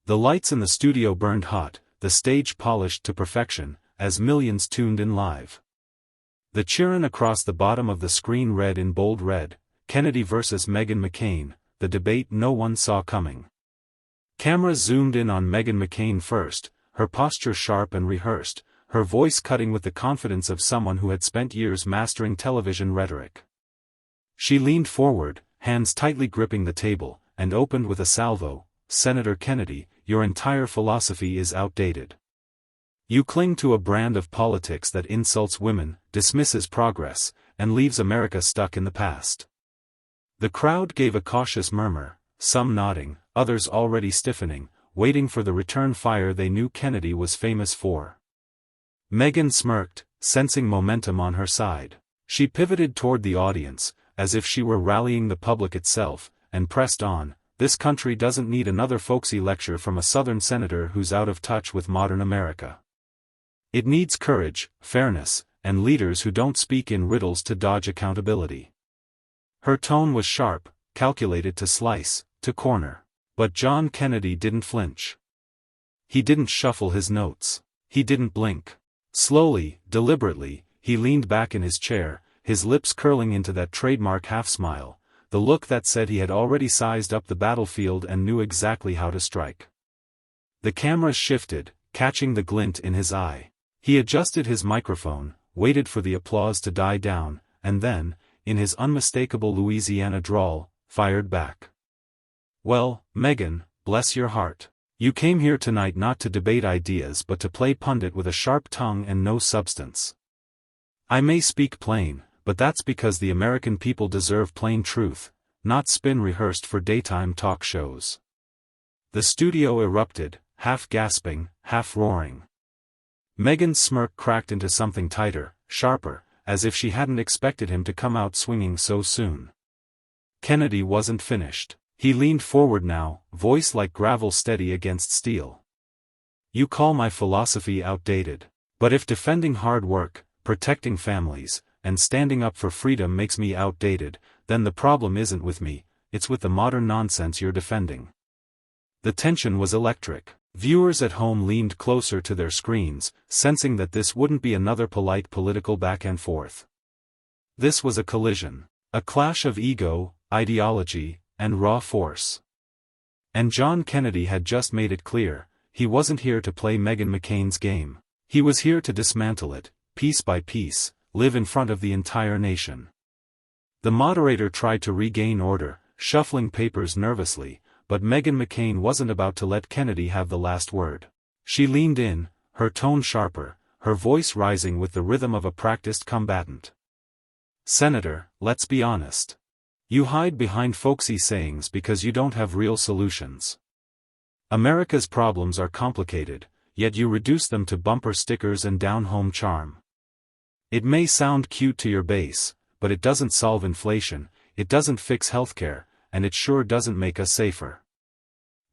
The lights in the studio burned hot, the stage polished to perfection, as millions tuned in live. The cheerin' across the bottom of the screen read in bold red, "Kennedy vs. Meghan McCain, the debate no one saw coming." Cameras zoomed in on Meghan McCain first, her posture sharp and rehearsed, her voice cutting with the confidence of someone who had spent years mastering television rhetoric. She leaned forward, hands tightly gripping the table, and opened with a salvo, "Senator Kennedy, your entire philosophy is outdated. You cling to a brand of politics that insults women, dismisses progress, and leaves America stuck in the past." The crowd gave a cautious murmur, some nodding, others already stiffening, waiting for the return fire they knew Kennedy was famous for. Meghan smirked, sensing momentum on her side. She pivoted toward the audience, as if she were rallying the public itself, and pressed on, "This country doesn't need another folksy lecture from a Southern senator who's out of touch with modern America. It needs courage, fairness, and leaders who don't speak in riddles to dodge accountability." Her tone was sharp, calculated to slice, to corner. But John Kennedy didn't flinch. He didn't shuffle his notes. He didn't blink. Slowly, deliberately, he leaned back in his chair, his lips curling into that trademark half-smile, the look that said he had already sized up the battlefield and knew exactly how to strike. The cameras shifted, catching the glint in his eye. He adjusted his microphone, waited for the applause to die down, and then, in his unmistakable Louisiana drawl, fired back. "Well, Meghan, bless your heart. You came here tonight not to debate ideas but to play pundit with a sharp tongue and no substance. I may speak plain, but that's because the American people deserve plain truth, not spin rehearsed for daytime talk shows." The studio erupted, half gasping, half roaring. Meghan's smirk cracked into something tighter, sharper, as if she hadn't expected him to come out swinging so soon. Kennedy wasn't finished. He leaned forward now, voice like gravel steady against steel. "You call my philosophy outdated. But if defending hard work, protecting families, and standing up for freedom makes me outdated, then the problem isn't with me, it's with the modern nonsense you're defending." The tension was electric. Viewers at home leaned closer to their screens, sensing that this wouldn't be another polite political back and forth. This was a collision. A clash of ego, ideology, and raw force. And John Kennedy had just made it clear, he wasn't here to play Meghan McCain's game. He was here to dismantle it, piece by piece, live in front of the entire nation. The moderator tried to regain order, shuffling papers nervously, but Meghan McCain wasn't about to let Kennedy have the last word. She leaned in, her tone sharper, her voice rising with the rhythm of a practiced combatant. "Senator, let's be honest. You hide behind folksy sayings because you don't have real solutions. America's problems are complicated, yet you reduce them to bumper stickers and down-home charm. It may sound cute to your base, but it doesn't solve inflation, it doesn't fix healthcare, and it sure doesn't make us safer."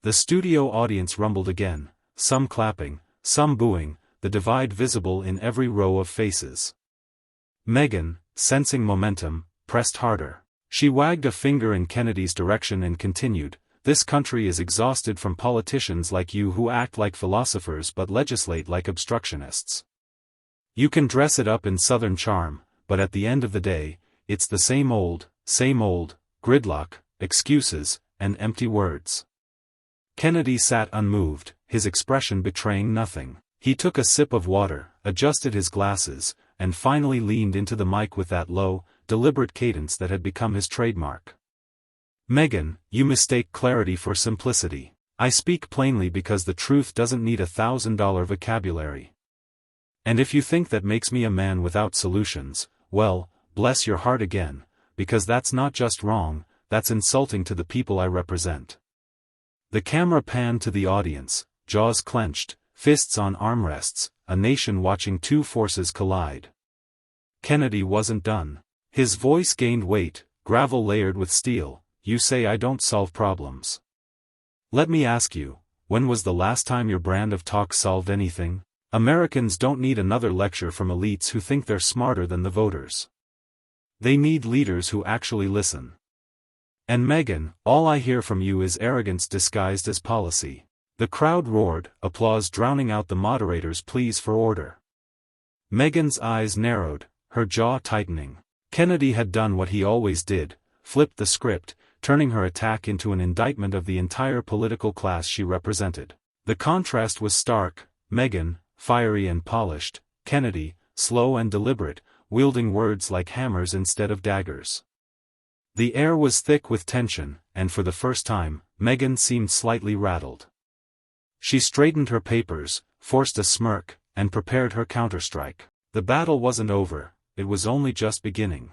The studio audience rumbled again, some clapping, some booing, the divide visible in every row of faces. Meghan, sensing momentum, pressed harder. She wagged a finger in Kennedy's direction and continued, "This country is exhausted from politicians like you who act like philosophers but legislate like obstructionists. You can dress it up in Southern charm, but at the end of the day, it's the same old, gridlock, excuses, and empty words." Kennedy sat unmoved, his expression betraying nothing. He took a sip of water, adjusted his glasses, and finally leaned into the mic with that low, deliberate cadence that had become his trademark. "Meghan, you mistake clarity for simplicity. I speak plainly because the truth doesn't need $1,000 vocabulary. And if you think that makes me a man without solutions, well, bless your heart again, because that's not just wrong, that's insulting to the people I represent." The camera panned to the audience, jaws clenched, fists on armrests, a nation watching two forces collide. Kennedy wasn't done. His voice gained weight, gravel layered with steel. "You say I don't solve problems. Let me ask you, when was the last time your brand of talk solved anything? Americans don't need another lecture from elites who think they're smarter than the voters. They need leaders who actually listen. And Meghan, all I hear from you is arrogance disguised as policy." The crowd roared, applause drowning out the moderator's pleas for order. Meghan's eyes narrowed, her jaw tightening. Kennedy had done what he always did, flipped the script, turning her attack into an indictment of the entire political class she represented. The contrast was stark: Meghan, fiery and polished; Kennedy, slow and deliberate, wielding words like hammers instead of daggers. The air was thick with tension, and for the first time, Meghan seemed slightly rattled. She straightened her papers, forced a smirk, and prepared her counterstrike. The battle wasn't over, it was only just beginning.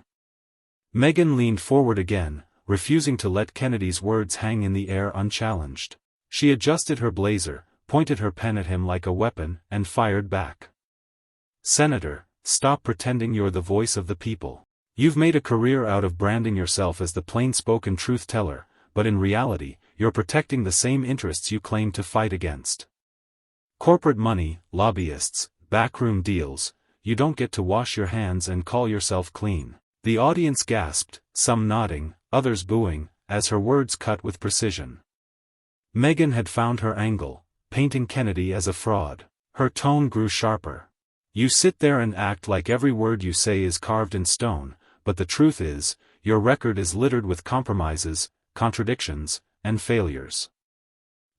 Meghan leaned forward again, refusing to let Kennedy's words hang in the air unchallenged. She adjusted her blazer, pointed her pen at him like a weapon, and fired back. "Senator, stop pretending you're the voice of the people. You've made a career out of branding yourself as the plain-spoken truth-teller, but in reality, you're protecting the same interests you claim to fight against. Corporate money, lobbyists, backroom deals. You don't get to wash your hands and call yourself clean." The audience gasped, some nodding, others booing, as her words cut with precision. Meghan had found her angle, painting Kennedy as a fraud. Her tone grew sharper. "You sit there and act like every word you say is carved in stone, but the truth is, your record is littered with compromises, contradictions, and failures.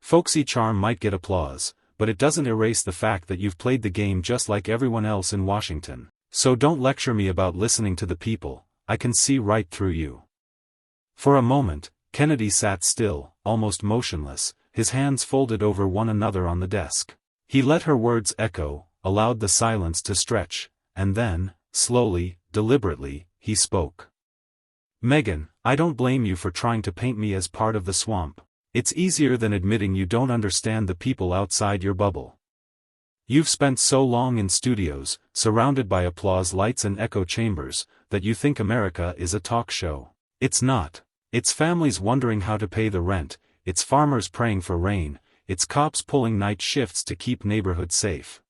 Folksy charm might get applause, but it doesn't erase the fact that you've played the game just like everyone else in Washington. So don't lecture me about listening to the people. I can see right through you." For a moment, Kennedy sat still, almost motionless, his hands folded over one another on the desk. He let her words echo, allowed the silence to stretch, and then, slowly, deliberately, he spoke. "Meghan, I don't blame you for trying to paint me as part of the swamp. It's easier than admitting you don't understand the people outside your bubble. You've spent so long in studios, surrounded by applause lights and echo chambers, that you think America is a talk show. It's not. It's families wondering how to pay the rent, it's farmers praying for rain, it's cops pulling night shifts to keep neighborhoods safe."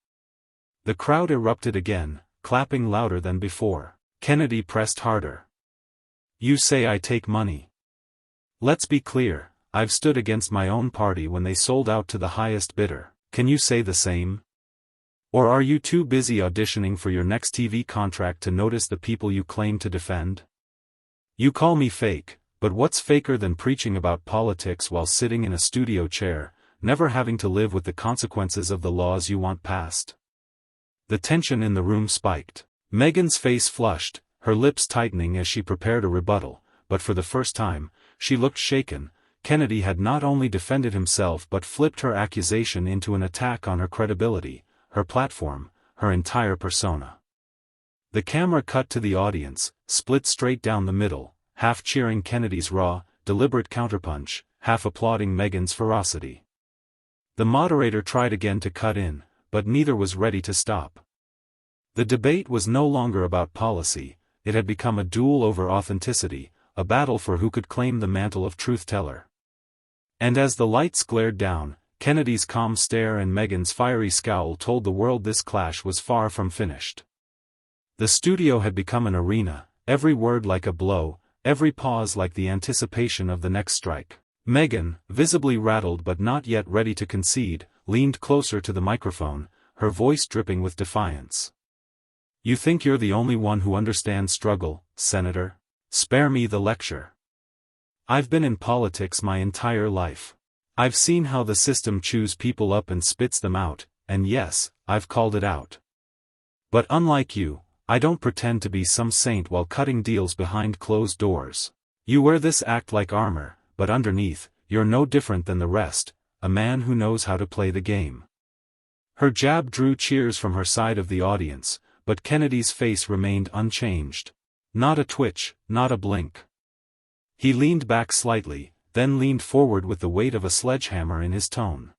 The crowd erupted again, clapping louder than before. Kennedy pressed harder. "You say I take money. Let's be clear, I've stood against my own party when they sold out to the highest bidder. Can you say the same? Or are you too busy auditioning for your next TV contract to notice the people you claim to defend? You call me fake, but what's faker than preaching about politics while sitting in a studio chair, never having to live with the consequences of the laws you want passed?" The tension in the room spiked. Meghan's face flushed, her lips tightening as she prepared a rebuttal, but for the first time, she looked shaken. Kennedy had not only defended himself but flipped her accusation into an attack on her credibility, her platform, her entire persona. The camera cut to the audience, split straight down the middle, half cheering Kennedy's raw, deliberate counterpunch, half applauding Meghan's ferocity. The moderator tried again to cut in, but neither was ready to stop. The debate was no longer about policy, it had become a duel over authenticity, a battle for who could claim the mantle of truth-teller. And as the lights glared down, Kennedy's calm stare and Meghan's fiery scowl told the world this clash was far from finished. The studio had become an arena, every word like a blow, every pause like the anticipation of the next strike. Meghan, visibly rattled but not yet ready to concede, leaned closer to the microphone, her voice dripping with defiance. "You think you're the only one who understands struggle, Senator? Spare me the lecture. I've been in politics my entire life. I've seen how the system chews people up and spits them out, and yes, I've called it out. But unlike you, I don't pretend to be some saint while cutting deals behind closed doors. You wear this act like armor, but underneath, you're no different than the rest, a man who knows how to play the game." Her jab drew cheers from her side of the audience, but Kennedy's face remained unchanged. Not a twitch, not a blink. He leaned back slightly, then leaned forward with the weight of a sledgehammer in his tone.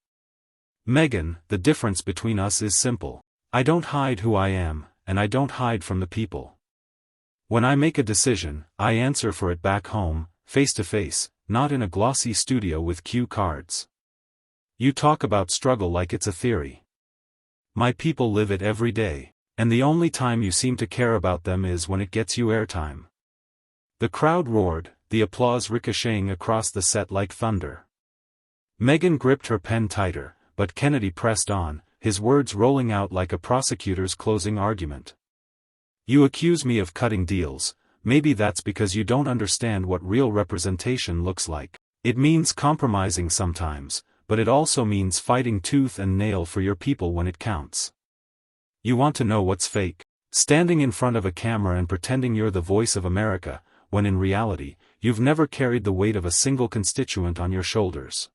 "Meghan, the difference between us is simple. I don't hide who I am, and I don't hide from the people. When I make a decision, I answer for it back home, face to face, not in a glossy studio with cue cards. You talk about struggle like it's a theory. My people live it every day, and the only time you seem to care about them is when it gets you airtime." The crowd roared, the applause ricocheting across the set like thunder. Meghan gripped her pen tighter, but Kennedy pressed on, his words rolling out like a prosecutor's closing argument. You accuse me of cutting deals. Maybe that's because you don't understand what real representation looks like. It means compromising sometimes, but it also means fighting tooth and nail for your people when it counts. You want to know what's fake? Standing in front of a camera and pretending you're the voice of America, when in reality, you've never carried the weight of a single constituent on your shoulders.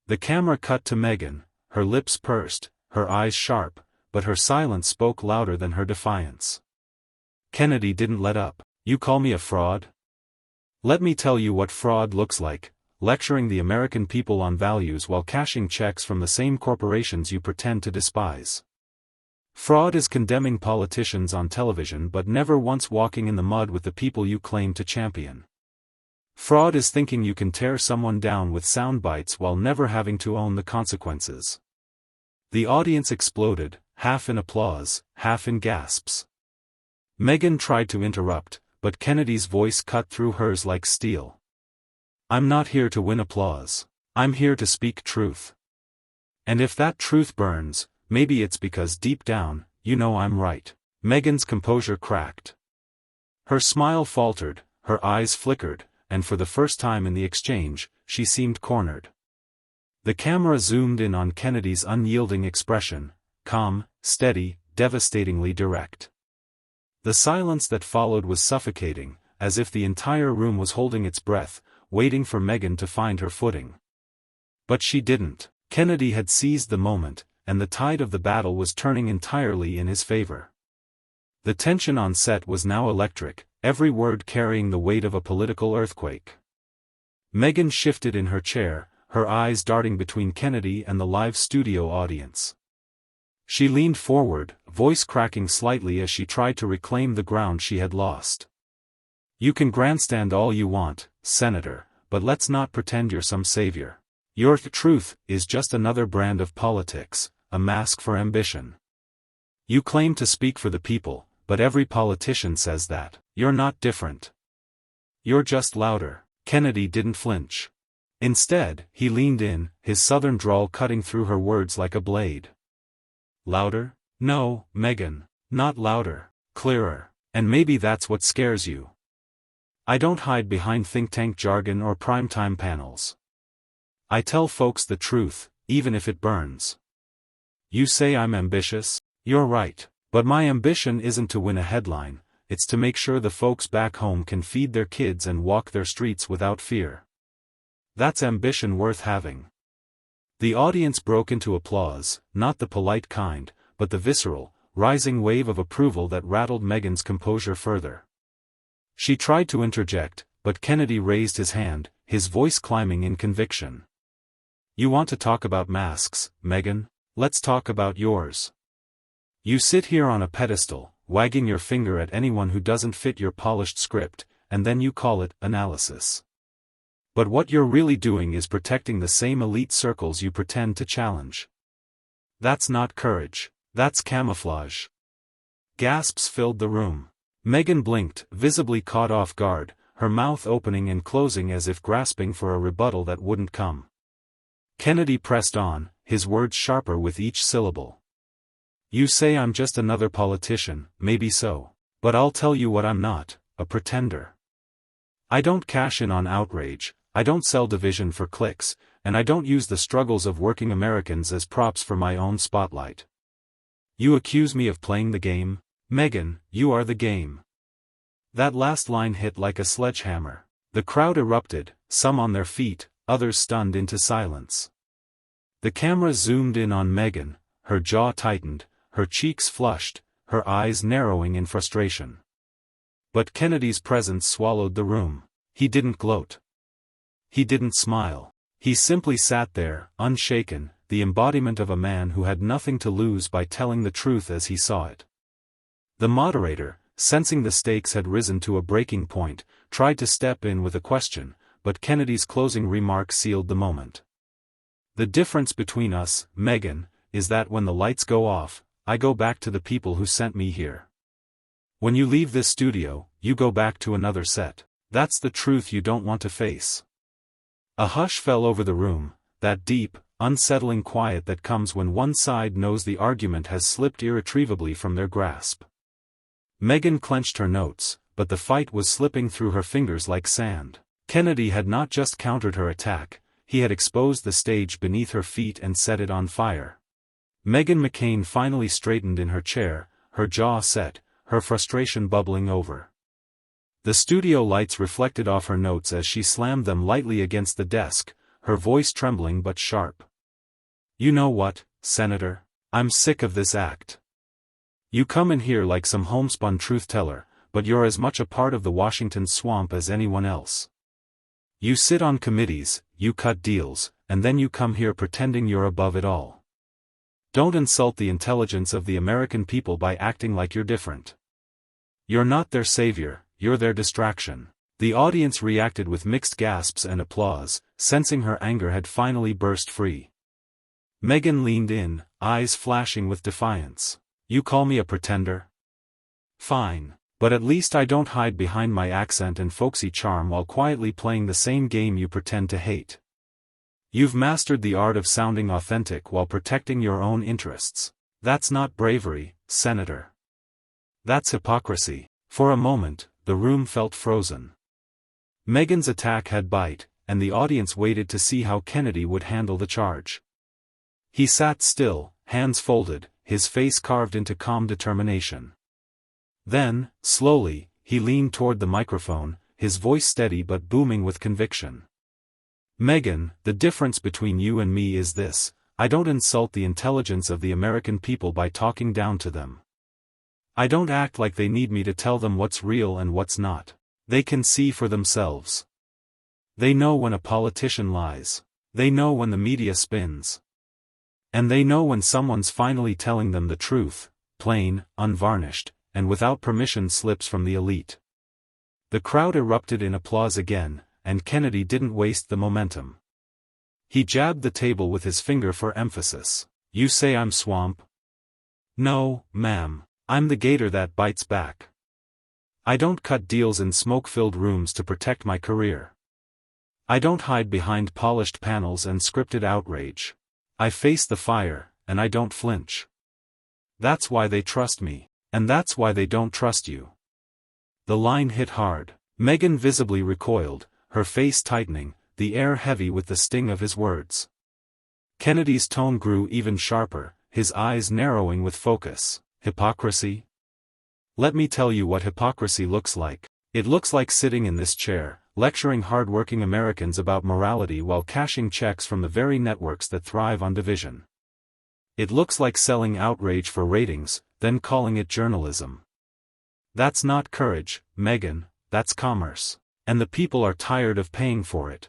The camera cut to Meghan, her lips pursed, her eyes sharp, but her silence spoke louder than her defiance. Kennedy didn't let up. You call me a fraud? Let me tell you what fraud looks like, lecturing the American people on values while cashing checks from the same corporations you pretend to despise. Fraud is condemning politicians on television but never once walking in the mud with the people you claim to champion. Fraud is thinking you can tear someone down with sound bites while never having to own the consequences. The audience exploded, half in applause, half in gasps. Meghan tried to interrupt, but Kennedy's voice cut through hers like steel. I'm not here to win applause. I'm here to speak truth. And if that truth burns, maybe it's because deep down, you know I'm right. Meghan's composure cracked. Her smile faltered, her eyes flickered, and for the first time in the exchange, she seemed cornered. The camera zoomed in on Kennedy's unyielding expression, calm, steady, devastatingly direct. The silence that followed was suffocating, as if the entire room was holding its breath, waiting for Meghan to find her footing. But she didn't. Kennedy had seized the moment, and the tide of the battle was turning entirely in his favor. The tension on set was now electric, every word carrying the weight of a political earthquake. Meghan shifted in her chair, her eyes darting between Kennedy and the live studio audience. She leaned forward, voice cracking slightly as she tried to reclaim the ground she had lost. You can grandstand all you want, Senator, but let's not pretend you're some savior. Your truth is just another brand of politics, a mask for ambition. You claim to speak for the people, but every politician says that. You're not different. You're just louder. Kennedy didn't flinch. Instead, he leaned in, his southern drawl cutting through her words like a blade. Louder? No, Meghan, not louder, clearer. And maybe that's what scares you. I don't hide behind think tank jargon or primetime panels. I tell folks the truth, even if it burns. You say I'm ambitious? You're right. But my ambition isn't to win a headline, it's to make sure the folks back home can feed their kids and walk their streets without fear. That's ambition worth having. The audience broke into applause, not the polite kind, but the visceral, rising wave of approval that rattled Meghan's composure further. She tried to interject, but Kennedy raised his hand, his voice climbing in conviction. You want to talk about masks, Meghan? Let's talk about yours. You sit here on a pedestal, wagging your finger at anyone who doesn't fit your polished script, and then you call it analysis. But what you're really doing is protecting the same elite circles you pretend to challenge. That's not courage, that's camouflage. Gasps filled the room. Meghan blinked, visibly caught off guard, her mouth opening and closing as if grasping for a rebuttal that wouldn't come. Kennedy pressed on, his words sharper with each syllable. You say I'm just another politician, maybe so. But I'll tell you what I'm not, a pretender. I don't cash in on outrage, I don't sell division for clicks, and I don't use the struggles of working Americans as props for my own spotlight. You accuse me of playing the game? Meghan, you are the game. That last line hit like a sledgehammer. The crowd erupted, some on their feet, others stunned into silence. The camera zoomed in on Meghan, her jaw tightened, her cheeks flushed, her eyes narrowing in frustration. But Kennedy's presence swallowed the room. He didn't gloat. He didn't smile. He simply sat there, unshaken, the embodiment of a man who had nothing to lose by telling the truth as he saw it. The moderator, sensing the stakes had risen to a breaking point, tried to step in with a question, but Kennedy's closing remark sealed the moment. The difference between us, Meghan, is that when the lights go off, I go back to the people who sent me here. When you leave this studio, you go back to another set. That's the truth you don't want to face. A hush fell over the room, that deep, unsettling quiet that comes when one side knows the argument has slipped irretrievably from their grasp. Meghan clenched her notes, but the fight was slipping through her fingers like sand. Kennedy had not just countered her attack, he had exposed the stage beneath her feet and set it on fire. Meghan McCain finally straightened in her chair, her jaw set, her frustration bubbling over. The studio lights reflected off her notes as she slammed them lightly against the desk, her voice trembling but sharp. "You know what, Senator? I'm sick of this act. You come in here like some homespun truth-teller, but you're as much a part of the Washington swamp as anyone else. You sit on committees, you cut deals, and then you come here pretending you're above it all. Don't insult the intelligence of the American people by acting like you're different. You're not their savior, you're their distraction." The audience reacted with mixed gasps and applause, sensing her anger had finally burst free. Meghan leaned in, eyes flashing with defiance. "You call me a pretender? Fine. But at least I don't hide behind my accent and folksy charm while quietly playing the same game you pretend to hate. You've mastered the art of sounding authentic while protecting your own interests. That's not bravery, Senator. That's hypocrisy." For a moment, the room felt frozen. Meghan's attack had bite, and the audience waited to see how Kennedy would handle the charge. He sat still, hands folded, his face carved into calm determination. Then, slowly, he leaned toward the microphone, his voice steady but booming with conviction. "Meghan, the difference between you and me is this: I don't insult the intelligence of the American people by talking down to them. I don't act like they need me to tell them what's real and what's not. They can see for themselves. They know when a politician lies. They know when the media spins. And they know when someone's finally telling them the truth, plain, unvarnished, and without permission slips from the elite." The crowd erupted in applause again, and Kennedy didn't waste the momentum. He jabbed the table with his finger for emphasis. "You say I'm swamp? No, ma'am, I'm the gator that bites back. I don't cut deals in smoke-filled rooms to protect my career. I don't hide behind polished panels and scripted outrage. I face the fire, and I don't flinch. That's why they trust me, and that's why they don't trust you." The line hit hard. Meghan visibly recoiled, her face tightening, the air heavy with the sting of his words. Kennedy's tone grew even sharper, his eyes narrowing with focus. "Hypocrisy? Let me tell you what hypocrisy looks like. It looks like sitting in this chair, lecturing hard-working Americans about morality while cashing checks from the very networks that thrive on division. It looks like selling outrage for ratings, then calling it journalism. That's not courage, Meghan, that's commerce. And the people are tired of paying for it."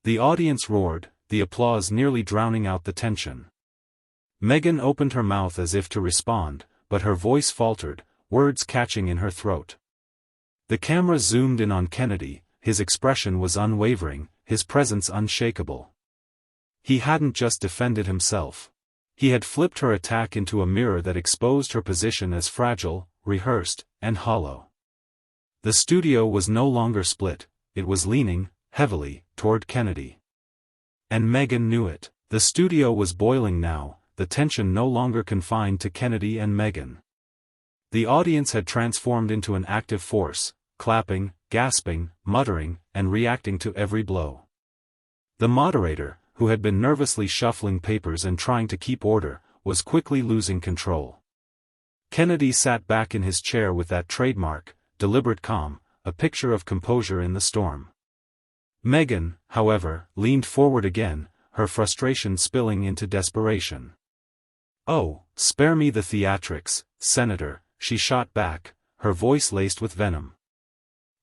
The audience roared, the applause nearly drowning out the tension. Meghan opened her mouth as if to respond, but her voice faltered, words catching in her throat. The camera zoomed in on Kennedy, his expression was unwavering, his presence unshakable. He hadn't just defended himself. He had flipped her attack into a mirror that exposed her position as fragile, rehearsed, and hollow. The studio was no longer split, it was leaning, heavily, toward Kennedy. And Meghan knew it. The studio was boiling now, the tension no longer confined to Kennedy and Meghan. The audience had transformed into an active force, clapping, gasping, muttering, and reacting to every blow. The moderator, who had been nervously shuffling papers and trying to keep order, was quickly losing control. Kennedy sat back in his chair with that trademark, deliberate calm, a picture of composure in the storm. Meghan, however, leaned forward again, her frustration spilling into desperation. "Oh, spare me the theatrics, Senator," she shot back, her voice laced with venom.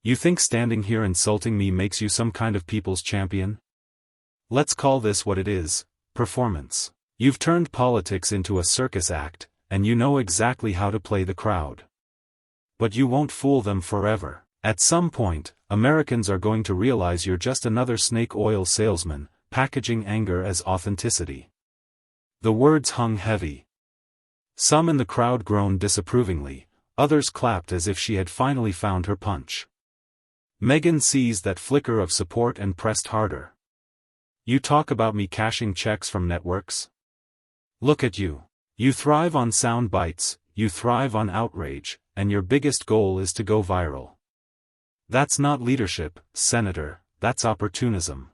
"You think standing here insulting me makes you some kind of people's champion? Let's call this what it is, performance. You've turned politics into a circus act, and you know exactly how to play the crowd. But you won't fool them forever. At some point, Americans are going to realize you're just another snake oil salesman, packaging anger as authenticity." The words hung heavy. Some in the crowd groaned disapprovingly, others clapped as if she had finally found her punch. Meghan seized that flicker of support and pressed harder. You talk about me cashing checks from networks? Look at you. You thrive on sound bites, you thrive on outrage, and your biggest goal is to go viral. That's not leadership, Senator, that's opportunism.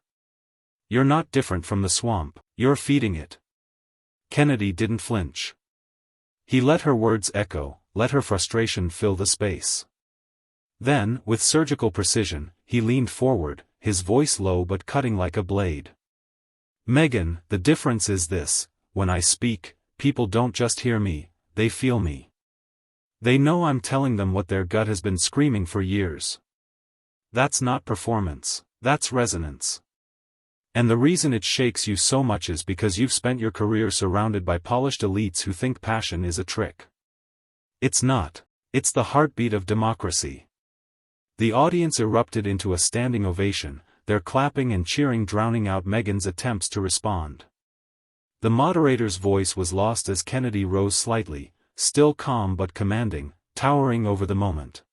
You're not different from the swamp, you're feeding it. Kennedy didn't flinch. He let her words echo, let her frustration fill the space. Then, with surgical precision, he leaned forward, his voice low but cutting like a blade. Meghan, the difference is this: when I speak, people don't just hear me, they feel me. They know I'm telling them what their gut has been screaming for years. That's not performance, that's resonance. And the reason it shakes you so much is because you've spent your career surrounded by polished elites who think passion is a trick. It's not. It's the heartbeat of democracy. The audience erupted into a standing ovation, their clapping and cheering drowning out Meghan's attempts to respond. The moderator's voice was lost as Kennedy rose slightly, still calm but commanding, towering over the moment.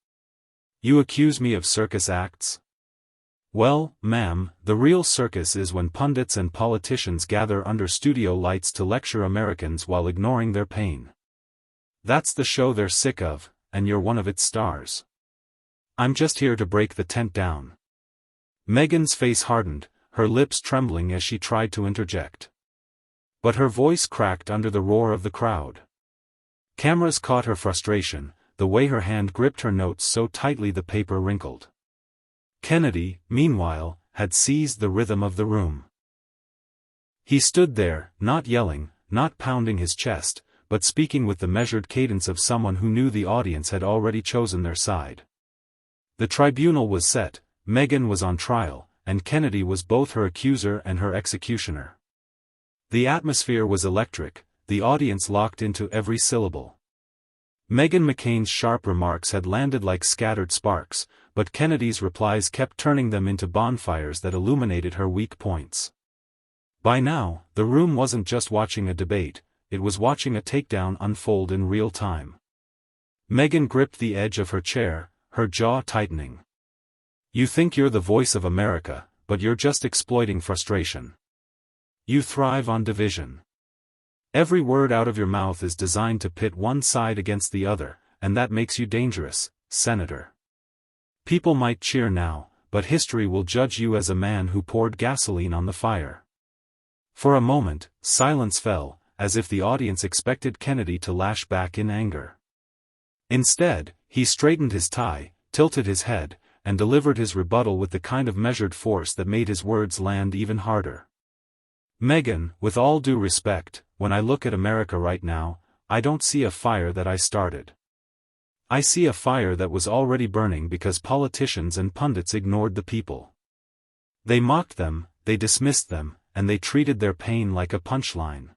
You accuse me of circus acts? Well, ma'am, the real circus is when pundits and politicians gather under studio lights to lecture Americans while ignoring their pain. That's the show they're sick of, and you're one of its stars. I'm just here to break the tent down. Meghan's face hardened, her lips trembling as she tried to interject. But her voice cracked under the roar of the crowd. Cameras caught her frustration, the way her hand gripped her notes so tightly the paper wrinkled. Kennedy, meanwhile, had seized the rhythm of the room. He stood there, not yelling, not pounding his chest, but speaking with the measured cadence of someone who knew the audience had already chosen their side. The tribunal was set, Meghan was on trial, and Kennedy was both her accuser and her executioner. The atmosphere was electric, the audience locked into every syllable. Meghan McCain's sharp remarks had landed like scattered sparks, but Kennedy's replies kept turning them into bonfires that illuminated her weak points. By now, the room wasn't just watching a debate, it was watching a takedown unfold in real time. Meghan gripped the edge of her chair, her jaw tightening. You think you're the voice of America, but you're just exploiting frustration. You thrive on division. Every word out of your mouth is designed to pit one side against the other, and that makes you dangerous, Senator. People might cheer now, but history will judge you as a man who poured gasoline on the fire. For a moment, silence fell, as if the audience expected Kennedy to lash back in anger. Instead, he straightened his tie, tilted his head, and delivered his rebuttal with the kind of measured force that made his words land even harder. Meghan, with all due respect, when I look at America right now, I don't see a fire that I started. I see a fire that was already burning because politicians and pundits ignored the people. They mocked them, they dismissed them, and they treated their pain like a punchline.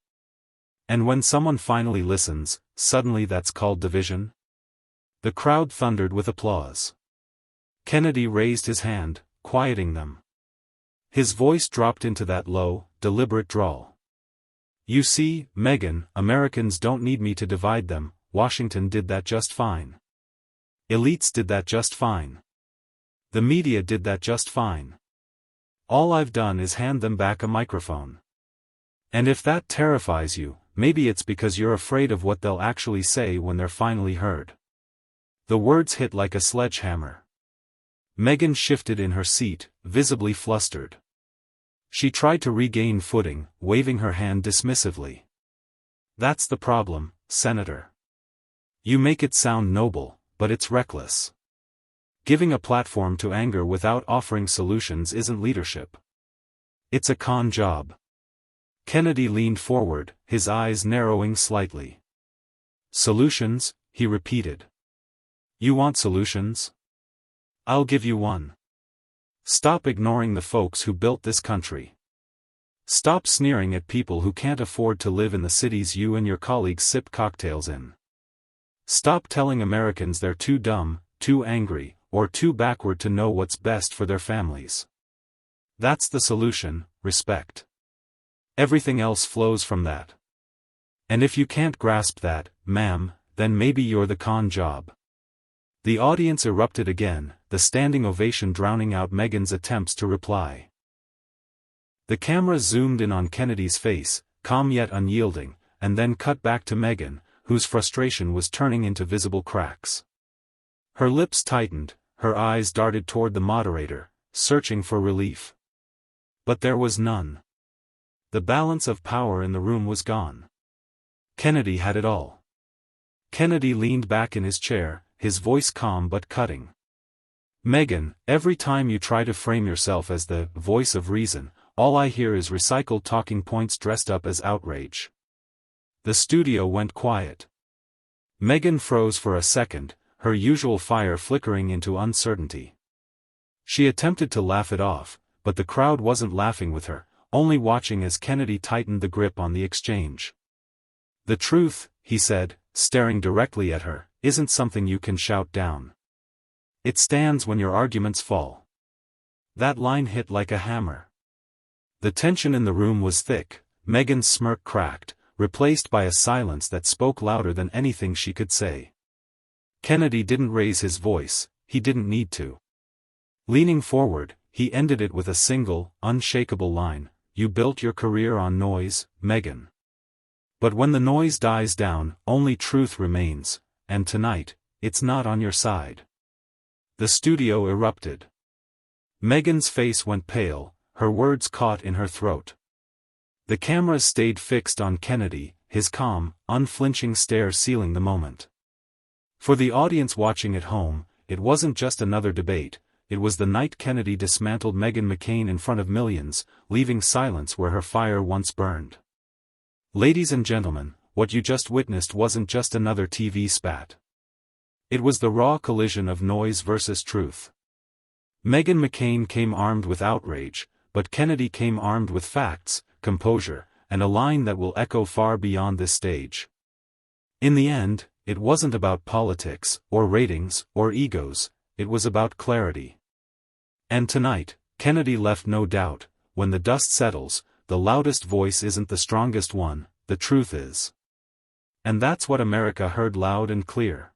And when someone finally listens, suddenly that's called division? The crowd thundered with applause. Kennedy raised his hand, quieting them. His voice dropped into that low, deliberate drawl. You see, Meghan, Americans don't need me to divide them, Washington did that just fine. Elites did that just fine. The media did that just fine. All I've done is hand them back a microphone. And if that terrifies you, maybe it's because you're afraid of what they'll actually say when they're finally heard. The words hit like a sledgehammer. Meghan shifted in her seat, visibly flustered. She tried to regain footing, waving her hand dismissively. That's the problem, Senator. You make it sound noble, but it's reckless. Giving a platform to anger without offering solutions isn't leadership. It's a con job. Kennedy leaned forward, his eyes narrowing slightly. Solutions, he repeated. You want solutions? I'll give you one. Stop ignoring the folks who built this country. Stop sneering at people who can't afford to live in the cities you and your colleagues sip cocktails in. Stop telling Americans they're too dumb, too angry, or too backward to know what's best for their families. That's the solution, respect. Everything else flows from that. And if you can't grasp that, ma'am, then maybe you're the con job. The audience erupted again, the standing ovation drowning out Meghan's attempts to reply. The camera zoomed in on Kennedy's face, calm yet unyielding, and then cut back to Meghan, whose frustration was turning into visible cracks. Her lips tightened, her eyes darted toward the moderator, searching for relief. But there was none. The balance of power in the room was gone. Kennedy had it all. Kennedy leaned back in his chair, his voice calm but cutting. "Meghan, every time you try to frame yourself as the voice of reason, all I hear is recycled talking points dressed up as outrage." The studio went quiet. Meghan froze for a second, her usual fire flickering into uncertainty. She attempted to laugh it off, but the crowd wasn't laughing with her, only watching as Kennedy tightened the grip on the exchange. "The truth," he said, staring directly at her, "isn't something you can shout down. It stands when your arguments fall." That line hit like a hammer. The tension in the room was thick. Meghan's smirk cracked, replaced by a silence that spoke louder than anything she could say. Kennedy didn't raise his voice, he didn't need to. Leaning forward, he ended it with a single, unshakable line: "You built your career on noise, Meghan. But when the noise dies down, only truth remains, and tonight, it's not on your side." The studio erupted. Meghan's face went pale, her words caught in her throat. The cameras stayed fixed on Kennedy, his calm, unflinching stare sealing the moment. For the audience watching at home, it wasn't just another debate, it was the night Kennedy dismantled Meghan McCain in front of millions, leaving silence where her fire once burned. Ladies and gentlemen, what you just witnessed wasn't just another TV spat. It was the raw collision of noise versus truth. Meghan McCain came armed with outrage, but Kennedy came armed with facts, composure, and a line that will echo far beyond this stage. In the end, it wasn't about politics, or ratings, or egos, it was about clarity. And tonight, Kennedy left no doubt: when the dust settles, the loudest voice isn't the strongest one, the truth is. And that's what America heard loud and clear.